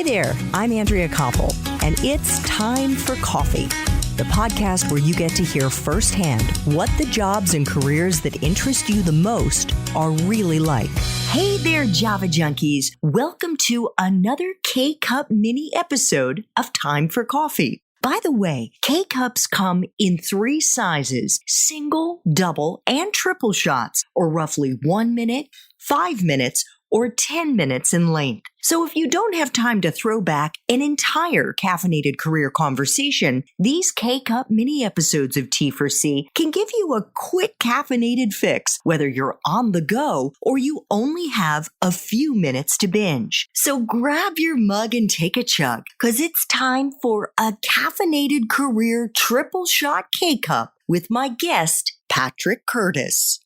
Hi there, I'm Andrea Koppel, and it's time for coffee, the podcast where you get to hear firsthand what the jobs and careers that interest you the most are really like. Hey there, Java junkies. Welcome to another K-Cup mini episode of Time for Coffee. By the way, K-Cups come in 3 sizes, single, double, and triple shots, or roughly 1 minute, 5 minutes, or 10 minutes in length. So if you don't have time to throw back an entire caffeinated career conversation, these K-Cup mini episodes of T4C can give you a quick caffeinated fix, whether you're on the go or you only have a few minutes to binge. So grab your mug and take a chug, because it's time for a caffeinated career triple shot K-Cup with my guest, Patrick Curtis.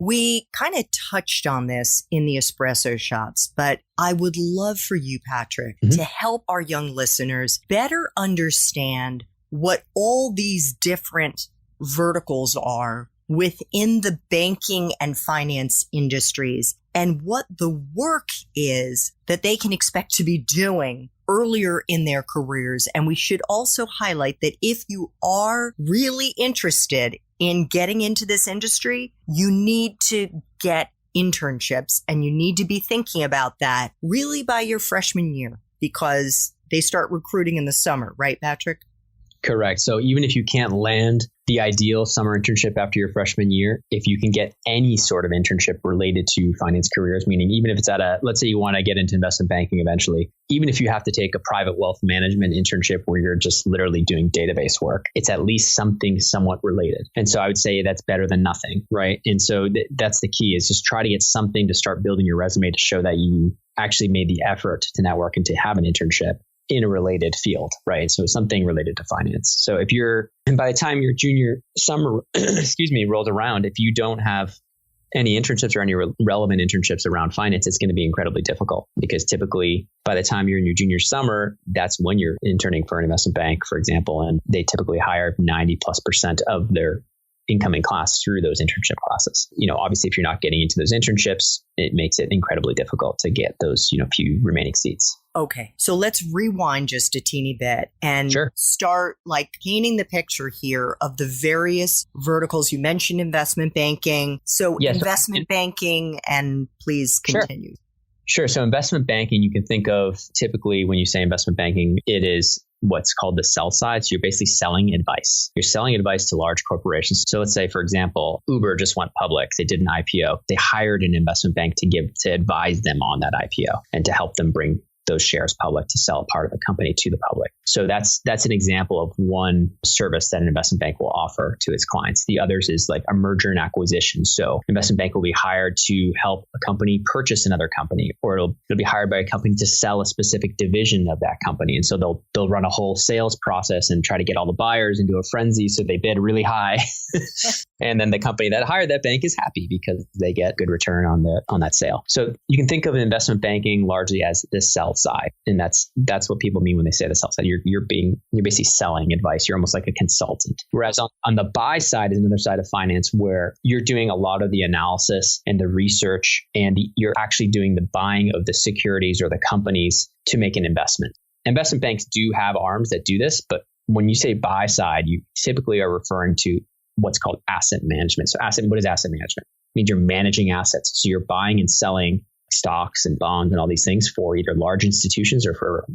We kind of touched on this in the espresso shots, but I would love for you, Patrick, to help our young listeners better understand what all these different verticals are within the banking and finance industries and what the work is that they can expect to be doing earlier in their careers. And we should also highlight that if you are really interested in getting into this industry, you need to get internships, and you need to be thinking about that really by your freshman year, because they start recruiting in the summer, right, Patrick? Correct. So even if you can't land the ideal summer internship after your freshman year, if you can get any sort of internship related to finance careers, meaning even if it's let's say you want to get into investment banking eventually, even if you have to take a private wealth management internship where you're just literally doing database work, it's at least something somewhat related. And so I would say that's better than nothing, right? And so that's the key, is just try to get something to start building your resume to show that you actually made the effort to network and to have an internship in a related field, right? So something related to finance. So and by the time your junior summer, rolls around, if you don't have any internships or any relevant internships around finance, it's going to be incredibly difficult, because typically by the time you're in your junior summer, that's when you're interning for an investment bank, for example, and they typically hire 90+% of their incoming class through those internship classes. Obviously, if you're not getting into those internships, it makes it incredibly difficult to get those, few remaining seats. Okay, so let's rewind just a teeny bit and start painting the picture here of the various verticals. You mentioned investment banking. So investment banking, and please continue. Sure. So investment banking, you can think of typically when you say investment banking, it is what's called the sell side. So you're basically selling advice. You're selling advice to large corporations. So let's say, for example, Uber just went public. They did an IPO. They hired an investment bank to advise them on that IPO and to help them bring those shares public, to sell part of the company to the public. So that's an example of one service that an investment bank will offer to its clients. The others is like a merger and acquisition. So investment bank will be hired to help a company purchase another company, or it'll be hired by a company to sell a specific division of that company. And so they'll run a whole sales process and try to get all the buyers into a frenzy, so they bid really high. And then the company that hired that bank is happy because they get good return on that sale. So you can think of investment banking largely as the sell side. And that's what people mean when they say the sell side. You're basically selling advice. You're almost like a consultant. Whereas on the buy side is another side of finance, where you're doing a lot of the analysis and the research, and you're actually doing the buying of the securities or the companies to make an investment. Investment banks do have arms that do this, but when you say buy side, you typically are referring to what's called asset management. So what is asset management? It means you're managing assets. So you're buying and selling stocks and bonds and all these things for either large institutions or for,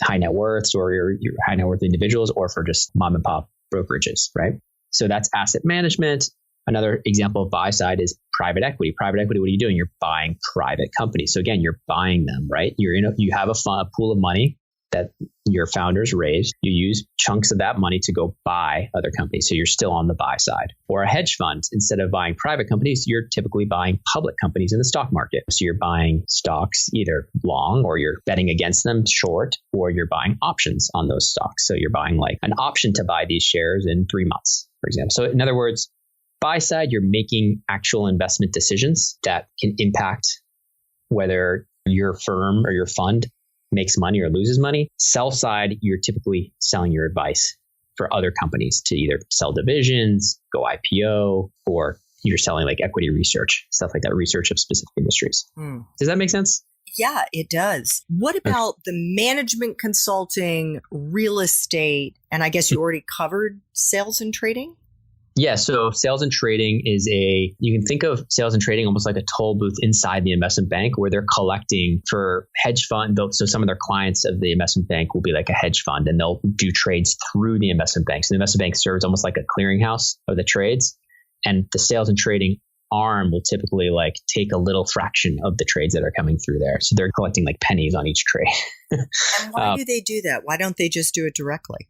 high net worths, or your high net worth individuals, or for just mom and pop brokerages, right? So that's asset management. Another example of buy side is private equity. Private equity, what are you doing? You're buying private companies. So again, you're buying them, right? You have a pool of money that your founders raised. You use chunks of that money to go buy other companies. So you're still on the buy side. Or a hedge fund, instead of buying private companies, you're typically buying public companies in the stock market. So you're buying stocks either long, or you're betting against them short, or you're buying options on those stocks. So you're buying like an option to buy these shares in 3 months, for example. So in other words, buy side, you're making actual investment decisions that can impact whether your firm or your fund makes money or loses money. Sell side, you're typically selling your advice for other companies to either sell divisions, go IPO, or you're selling like equity research, stuff like that, research of specific industries. Does that make sense? Yeah, it does. What about the management consulting, real estate, and I guess you already covered sales and trading? Yeah, so sales and trading you can think of sales and trading almost like a toll booth inside the investment bank where they're collecting for hedge fund. So some of their clients of the investment bank will be like a hedge fund and they'll do trades through the investment bank. So the investment bank serves almost like a clearinghouse of the trades, and the sales and trading arm will typically like take a little fraction of the trades that are coming through there. So they're collecting like pennies on each trade. And why do they do that? Why don't they just do it directly?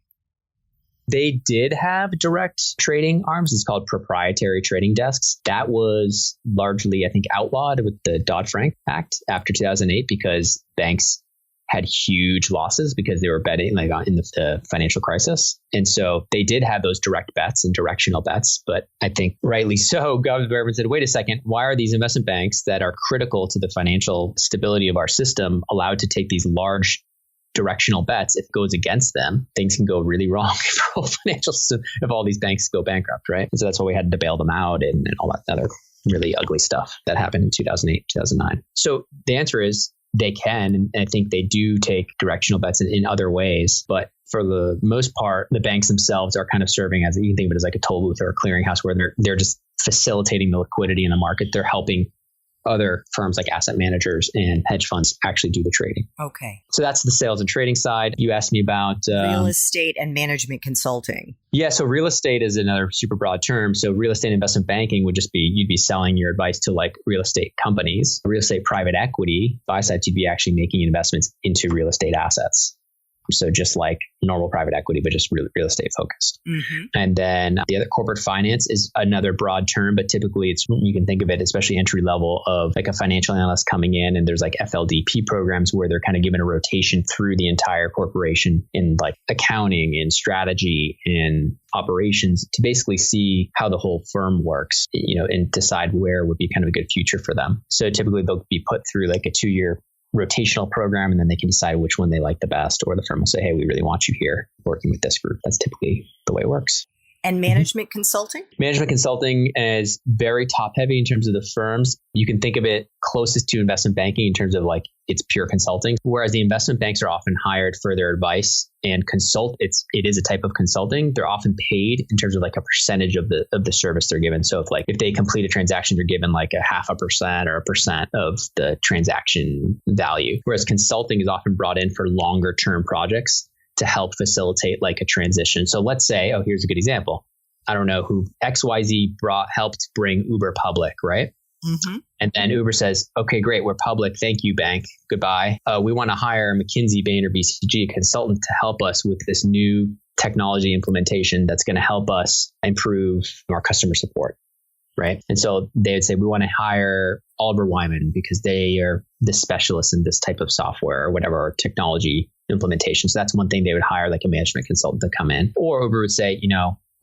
They did have direct trading arms. It's called proprietary trading desks. That was largely, I think, outlawed with the Dodd-Frank Act after 2008 because banks had huge losses because they were betting like in the financial crisis. And so they did have those direct bets and directional bets. But I think rightly so, government said, wait a second, why are these investment banks that are critical to the financial stability of our system allowed to take these large directional bets? If it goes against them, things can go really wrong for whole financial system if all these banks go bankrupt, right? And so that's why we had to bail them out and all that other really ugly stuff that happened in 2008, 2009. So the answer is they can, and I think they do take directional bets in other ways. But for the most part, the banks themselves are kind of serving as, you can think of it as like a toll booth or a clearinghouse where they're just facilitating the liquidity in the market. They're helping other firms like asset managers and hedge funds actually do the trading. Okay. So that's the sales and trading side. You asked me about real estate and management consulting. Yeah. So real estate is another super broad term. So real estate investment banking would just be, you'd be selling your advice to like real estate companies. Real estate private equity, buy side, you'd be actually making investments into real estate assets. So just like normal private equity, but just real estate focused. Mm-hmm. And then the other, corporate finance is another broad term, but typically it's, you can think of it, especially entry level, of like a financial analyst coming in, and there's like FLDP programs where they're kind of given a rotation through the entire corporation in like accounting and strategy and operations to basically see how the whole firm works, and decide where would be kind of a good future for them. So typically they'll be put through like a 2-year rotational program, and then they can decide which one they like the best, or the firm will say, hey, we really want you here working with this group. That's typically the way it works. And management consulting? Management consulting is very top heavy in terms of the firms. You can think of it closest to investment banking in terms of like it's pure consulting, whereas the investment banks are often hired for their advice and consult. It is a type of consulting. They're often paid in terms of like a percentage of the service they're given. So if they complete a transaction, they're given like 0.5% or 1% of the transaction value. Whereas consulting is often brought in for longer term projects to help facilitate like a transition. So let's say, here's a good example. I don't know who XYZ helped bring Uber public, right? Mm-hmm. And then Uber says, okay, great, we're public. Thank you, bank. Goodbye. We want to hire McKinsey, Bain, or BCG, a consultant to help us with this new technology implementation that's going to help us improve our customer support, right? And so they would say, we want to hire Oliver Wyman because they are the specialists in this type of software or whatever, or technology implementation. So that's one thing they would hire like a management consultant to come in. Or Uber would say,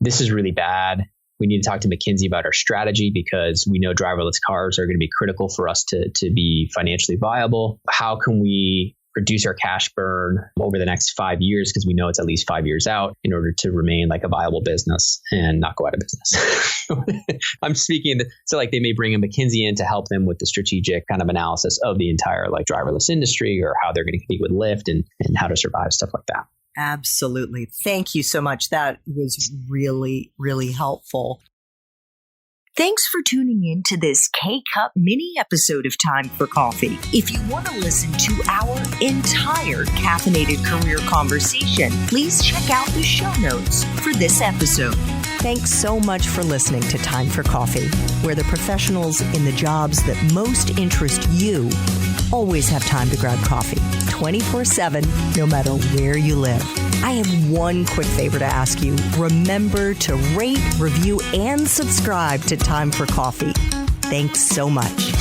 this is really bad. We need to talk to McKinsey about our strategy because we know driverless cars are going to be critical for us to be financially viable. How can we reduce our cash burn over the next 5 years? Because we know it's at least 5 years out in order to remain like a viable business and not go out of business. I'm speaking. So like they may bring a McKinsey in to help them with the strategic kind of analysis of the entire like driverless industry or how they're going to compete with Lyft and how to survive, stuff like that. Absolutely. Thank you so much. That was really, really helpful. Thanks for tuning in to this K-Cup mini episode of Time for Coffee. If you want to listen to our entire caffeinated career conversation, please check out the show notes for this episode. Thanks so much for listening to Time for Coffee, where the professionals in the jobs that most interest you always have time to grab coffee 24/7, no matter where you live. I have one quick favor to ask you. Remember to rate, review, and subscribe to Time for Coffee. Thanks so much.